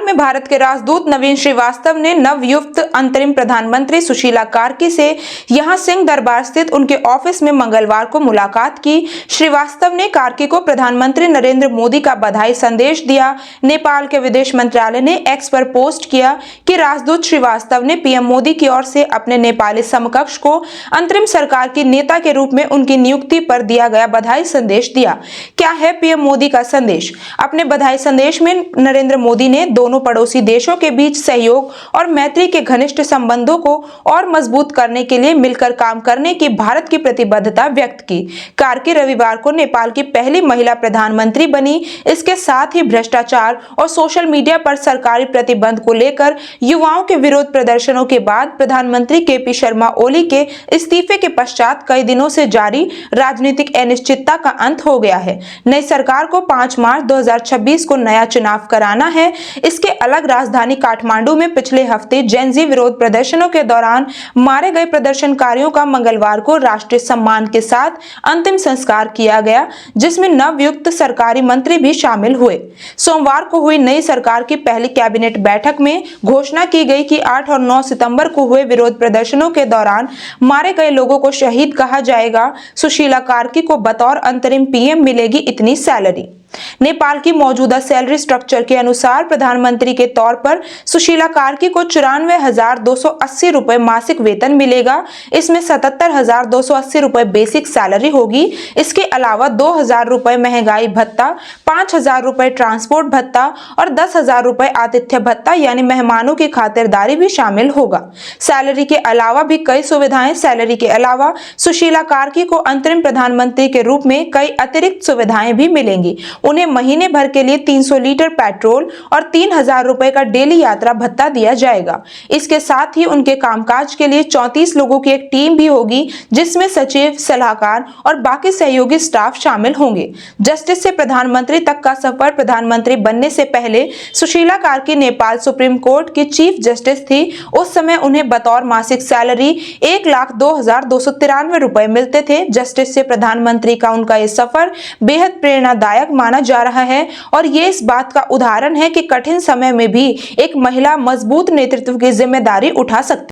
में भारत के राजदूत नवीन श्रीवास्तव ने नवनियुक्त अंतरिम प्रधानमंत्री सुशीला कार्की से यहां सिंह दरबार स्थित उनके ऑफिस में मंगलवार को मुलाकात की। श्रीवास्तव ने कार्की को प्रधानमंत्री नरेंद्र मोदी का बधाई संदेश दिया। नेपाल के विदेश मंत्रालय ने एक्स पर पोस्ट किया कि राजदूत श्रीवास्तव ने पीएम मोदी की ओर से अपने नेपाली समकक्ष को अंतरिम सरकार की नेता के रूप में उनकी नियुक्ति पर दिया गया बधाई संदेश दिया। क्या है पीएम मोदी का संदेश? अपने बधाई संदेश में नरेंद्र मोदी ने दोनों पड़ोसी देशों के बीच सहयोग और मैत्री के घनिष्ठ संबंधों को और मजबूत करने के लिए मिलकर काम करने की भारत की प्रतिबद्धता व्यक्त की। कार्की रविवार को नेपाल की पहली महिला प्रधानमंत्री बनी। इसके साथ ही भ्रष्टाचार और सोशल मीडिया पर सरकारी प्रतिबंध को लेकर युवाओं के विरोध प्रदर्शनों के बाद प्रधानमंत्री केपी शर्मा ओली के इस्तीफे के पश्चात कई दिनों से जारी राजनीतिक अनिश्चितता का अंत हो गया है। नई सरकार को 5 मार्च 2026 को नया चुनाव कराना है। इसके अलग राजधानी काठमांडू में पिछले हफ्ते जेनजी विरोध प्रदर्शनों के दौरान मारे गए प्रदर्शनकारियों का मंगलवार को राष्ट्रीय सम्मान के साथ अंतिम संस्कार किया गया, जिसमें नवनियुक्त सरकारी मंत्री भी शामिल हुए। सोमवार को हुई नई सरकार की पहली कैबिनेट बैठक में घोषणा की गई कि 8 और 9 सितंबर को हुए विरोध प्रदर्शनों के दौरान मारे गए लोगों को शहीद कहा जाएगा। सुशीला कार्की को बतौर अंतरिम पीएम मिलेगी इतनी सैलरी। नेपाल की मौजूदा सैलरी स्ट्रक्चर के अनुसार प्रधानमंत्री के तौर पर सुशीला कार्की को 94,280 रुपए मासिक वेतन मिलेगा। इसमें 77,280 रुपए बेसिक सैलरी होगी। इसके अलावा 2,000 रुपए महंगाई भत्ता, 5,000 रुपए ट्रांसपोर्ट भत्ता और 10,000 रुपए आतिथ्य भत्ता यानी मेहमानों की खातिरदारी भी शामिल होगा। सैलरी के अलावा भी कई सुविधाएं। सैलरी के अलावा सुशीला कार्की को अंतरिम प्रधानमंत्री के रूप में कई अतिरिक्त सुविधाएं भी मिलेंगी। उन्हें महीने भर के लिए 300 लीटर पेट्रोल और 3,000 रुपए का डेली यात्रा भत्ता दिया जाएगा। इसके साथ ही उनके कामकाज के लिए 34 लोगों की एक टीम भी होगी, जिसमें सचिव, सलाहकार और बाकी सहयोगी स्टाफ शामिल होंगे। जस्टिस से प्रधानमंत्री तक का सफर। प्रधानमंत्री बनने से पहले सुशीला कार्की नेपाल सुप्रीम कोर्ट की चीफ जस्टिस थी। उस समय उन्हें बतौर मासिक सैलरी 1,02,293 रुपए मिलते थे। जस्टिस से प्रधानमंत्री का उनका ये सफर बेहद प्रेरणादायक माना जा रहा है और ये इस बात का उदाहरण है कि कठिन समय में भी एक महिला मजबूत नेतृत्व की जिम्मेदारी उठा सकती है।